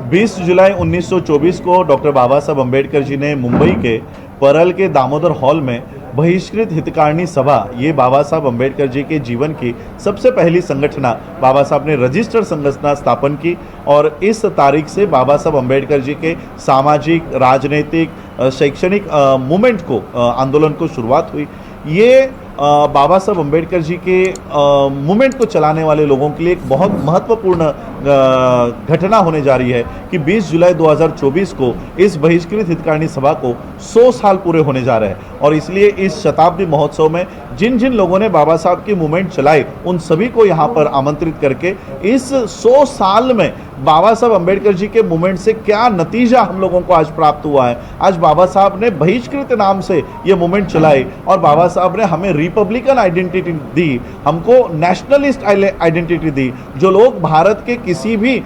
20 जुलाई 1924 को डॉक्टर बाबा साहब अम्बेडकर जी ने मुंबई के परल के दामोदर हॉल में बहिष्कृत हितकारिणी सभा, ये बाबा साहब अम्बेडकर जी के जीवन की सबसे पहली संगठना, बाबा साहब ने रजिस्टर्ड संगठना स्थापन की और इस तारीख से बाबा साहब अम्बेडकर जी के सामाजिक, राजनीतिक, शैक्षणिक मूवमेंट को, आंदोलन को शुरुआत हुई। ये बाबा साहब अम्बेडकर जी के मूवमेंट को चलाने वाले लोगों के लिए एक बहुत महत्वपूर्ण घटना होने जा रही है कि 20 जुलाई 2024 को इस बहिष्कृत हितकारिणी सभा को 100 साल पूरे होने जा रहे हैं और इसलिए इस शताब्दी महोत्सव में जिन जिन लोगों ने बाबा साहब की मूवमेंट चलाई उन सभी को यहाँ पर आमंत्रित करके इस 100 साल में बाबा साहब अम्बेडकर जी के मूवमेंट से क्या नतीजा हम लोगों को आज प्राप्त हुआ है। आज बाबा साहब ने बहिष्कृत नाम से ये मूवमेंट चलाई और बाबा साहब ने हमें रिपब्लिकन आइडेंटिटी दी, हमको नेशनलिस्ट आइडेंटिटी दी। जो लोग भारत के किसी भी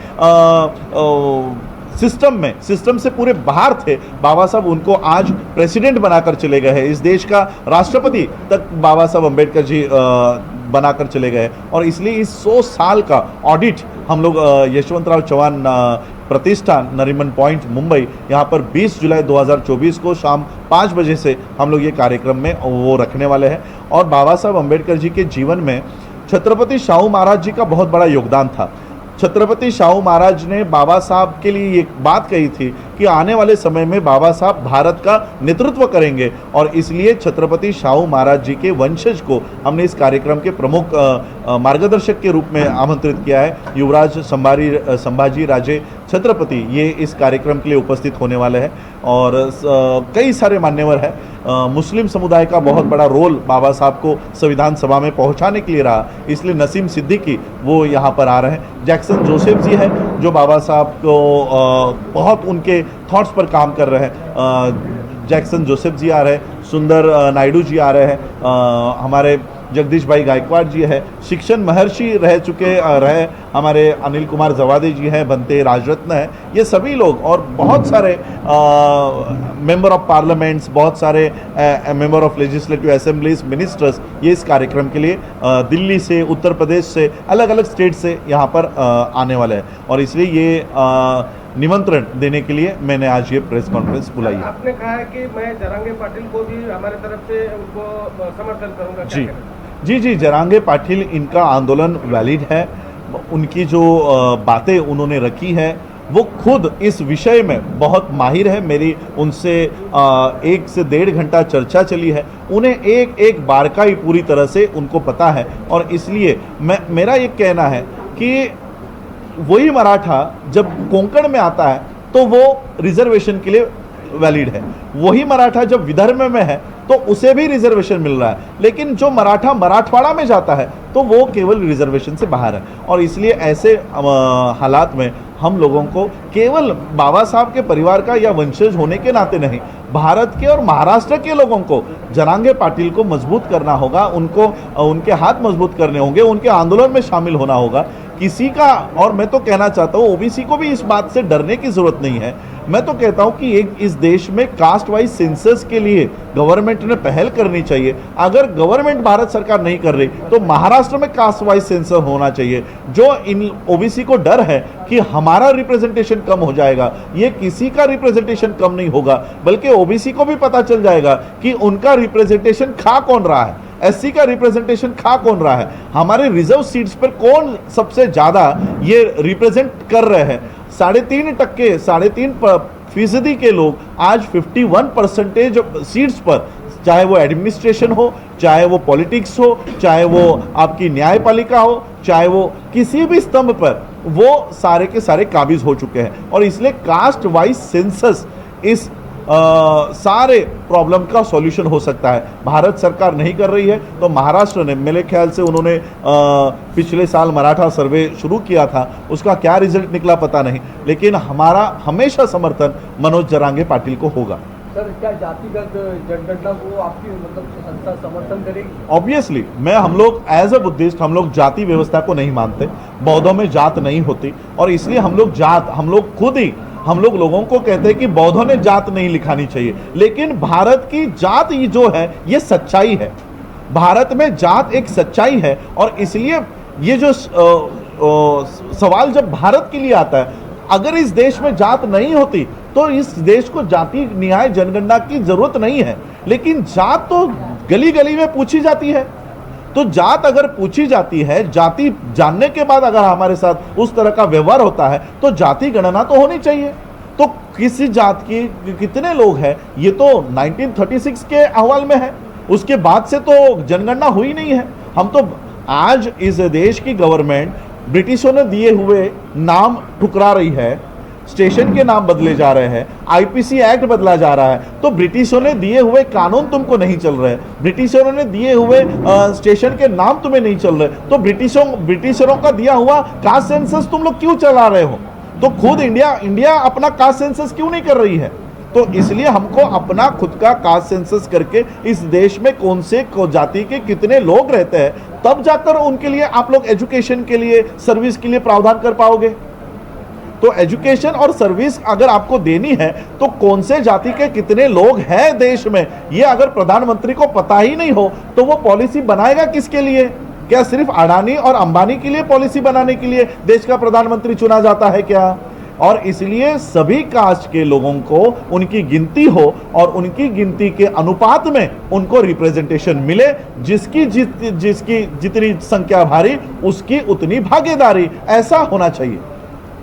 सिस्टम से पूरे बाहर थे, बाबा साहब उनको आज प्रेसिडेंट बनाकर चले गए हैं। इस देश का राष्ट्रपति तक बाबा साहब अम्बेडकर जी बनाकर चले गए और इसलिए इस 100 साल का ऑडिट हम लोग यशवंतराव चौहान प्रतिष्ठान, नरीमन पॉइंट, मुंबई, यहाँ पर 20 जुलाई 2024 को शाम 5 बजे से हम लोग ये कार्यक्रम में वो रखने वाले हैं। और बाबा साहब अम्बेडकर जी के जीवन में छत्रपति शाहू महाराज जी का बहुत बड़ा योगदान था। छत्रपति शाहू महाराज ने बाबा साहब के लिए एक बात कही थी कि आने वाले समय में बाबा साहब भारत का नेतृत्व करेंगे और इसलिए छत्रपति शाहू महाराज जी के वंशज को हमने इस कार्यक्रम के प्रमुख मार्गदर्शक के रूप में आमंत्रित किया है। युवराज संभाजी राजे छत्रपति ये इस कार्यक्रम के लिए उपस्थित होने वाले हैं और कई सारे मान्यवर हैं। मुस्लिम समुदाय का बहुत बड़ा रोल बाबा साहब को संविधान सभा में पहुंचाने के लिए रहा, इसलिए नसीम सिद्दीकी वो यहाँ पर आ रहे हैं। जैक्सन जोसेफ जी है जो बाबा साहब को बहुत उनके थॉट्स पर काम कर रहे हैं। जैक्सन जोसेफ जी आ रहे हैं, सुंदर नायडू जी आ रहे हैं, हमारे जगदीश भाई गायकवाड़ जी है, शिक्षण महर्षि रह चुके रहे हमारे अनिल कुमार जवादे जी हैं, बनते राजरत्न है। ये सभी लोग और बहुत सारे मेंबर ऑफ पार्लियामेंट्स, बहुत सारे member of legislative assemblies, ministers ये इस कार्यक्रम के लिए दिल्ली से, उत्तर प्रदेश से, अलग अलग स्टेट से यहाँ पर आने वाले हैं और इसलिए ये निमंत्रण देने के लिए मैंने आज ये प्रेस कॉन्फ्रेंस बुलाई है। आपने कहा है कि मैं जरांगे पाटिल को भी हमारे तरफ से उनको समर्थन करूंगा। जी, जरांगे पाटिल, इनका आंदोलन वैलिड है। उनकी जो बातें उन्होंने रखी है वो खुद इस विषय में बहुत माहिर है। मेरी उनसे 1 से 1.5 घंटा चर्चा चली है। उन्हें एक बारकाई पूरी तरह से उनको पता है और इसलिए मेरा ये कहना है कि वही मराठा जब कोंकण में आता है तो वो रिजर्वेशन के लिए वैलिड है, वही मराठा जब विदर्भ में है तो उसे भी रिजर्वेशन मिल रहा है, लेकिन जो मराठा मराठवाड़ा में जाता है तो वो केवल रिजर्वेशन से बाहर है। और इसलिए ऐसे हालात में हम लोगों को केवल बाबा साहब के परिवार का या वंशज होने के नाते नहीं, भारत के और महाराष्ट्र के लोगों को जरांगे पाटिल को मजबूत करना होगा, उनको उनके हाथ मजबूत करने होंगे, उनके आंदोलन में शामिल होना होगा। किसी का, और मैं तो कहना चाहता हूँ ओबीसी को भी इस बात से डरने की जरूरत नहीं है। मैं तो कहता हूँ कि एक इस देश में कास्ट वाइज सेंसस के लिए गवर्नमेंट ने पहल करनी चाहिए। अगर गवर्नमेंट भारत सरकार नहीं कर रही तो महाराष्ट्र में कास्ट वाइज सेंसस होना चाहिए। जो इन ओबीसी को डर है कि हमारा रिप्रेजेंटेशन कम हो जाएगा, ये किसी का रिप्रेजेंटेशन कम नहीं होगा, बल्कि ओबीसी को भी पता चल जाएगा कि उनका रिप्रेजेंटेशन खा कौन रहा है, एससी का रिप्रेजेंटेशन खा कौन रहा है, हमारे रिजर्व सीट्स पर कौन सबसे ज्यादा ये रिप्रेजेंट कर रहे हैं। 3.5% के लोग आज 51% सीट्स पर, चाहे वो एडमिनिस्ट्रेशन हो, चाहे वो पॉलिटिक्स हो, चाहे वो आपकी न्यायपालिका हो, चाहे वो किसी भी स्तंभ पर, वो सारे के सारे काबिज हो चुके हैं। और इसलिए कास्ट वाइज सेंसस इस सारे प्रॉब्लम का सॉल्यूशन हो सकता है। भारत सरकार नहीं कर रही है तो महाराष्ट्र ने, मेरे ख्याल से उन्होंने पिछले साल मराठा सर्वे शुरू किया था, उसका क्या रिजल्ट निकला पता नहीं, लेकिन हमारा हमेशा समर्थन मनोज जरांगे पाटिल को होगा। सर, क्या जातिगत जनगणना को आपकी संस्था समर्थन करेगी? ऑब्वियसली, हम लोग एज अ बुद्धिस्ट हम लोग जाति व्यवस्था को नहीं मानते, बौद्धों में जात नहीं होती और इसलिए हम लोग खुद ही लोगों को कहते हैं कि बौद्धों ने जात नहीं लिखानी चाहिए, लेकिन भारत की जात जो है ये सच्चाई है। भारत में जात एक सच्चाई है और इसलिए ये जो सवाल जब भारत के लिए आता है अगर इस देश में जात नहीं होती तो इस देश को जाति न्याय जनगणना की जरूरत नहीं है, लेकिन जात तो गली गली में पूछी जाती है। तो जात अगर पूछी जाती है, जाति जानने के बाद अगर हमारे साथ उस तरह का व्यवहार होता है तो जाति गणना तो होनी चाहिए। तो किसी जात की कितने लोग हैं ये तो 1936 के अहवाल में है, उसके बाद से तो जनगणना हुई नहीं है। हम तो आज इस देश की गवर्नमेंट ब्रिटिशों ने दिए हुए नाम ठुकरा रही है, स्टेशन के नाम बदले जा रहे हैं, आईपीसी एक्ट बदला जा रहा है। तो ब्रिटिशों ने दिए हुए कानून तुमको नहीं चल रहे, ब्रिटिशरों ने दिए हुए स्टेशन के नाम तुम्हें नहीं चल रहे, तो ब्रिटिशरों का दिया हुआ कास्ट सेंसस तुम लोग क्यों चला रहे हो? तो खुद इंडिया अपना कास्ट सेंसस क्यों नहीं कर रही है? तो इसलिए हमको अपना खुद का कास्ट सेंसस करके इस देश में कौन से जाति के कितने लोग रहते हैं, तब जाकर उनके लिए आप लोग एजुकेशन के लिए, सर्विस के लिए प्रावधान कर पाओगे। तो एजुकेशन और सर्विस अगर आपको देनी है तो कौन से जाति के कितने लोग हैं देश में, ये अगर प्रधानमंत्री को पता ही नहीं हो तो वो पॉलिसी बनाएगा किसके लिए? क्या सिर्फ अडानी और अंबानी के लिए पॉलिसी बनाने के लिए देश का प्रधानमंत्री चुना जाता है क्या? और इसलिए सभी कास्ट के लोगों को उनकी गिनती हो और उनकी गिनती के अनुपात में उनको रिप्रेजेंटेशन मिले, जिसकी जितनी संख्या भारी उसकी उतनी भागीदारी, ऐसा होना चाहिए।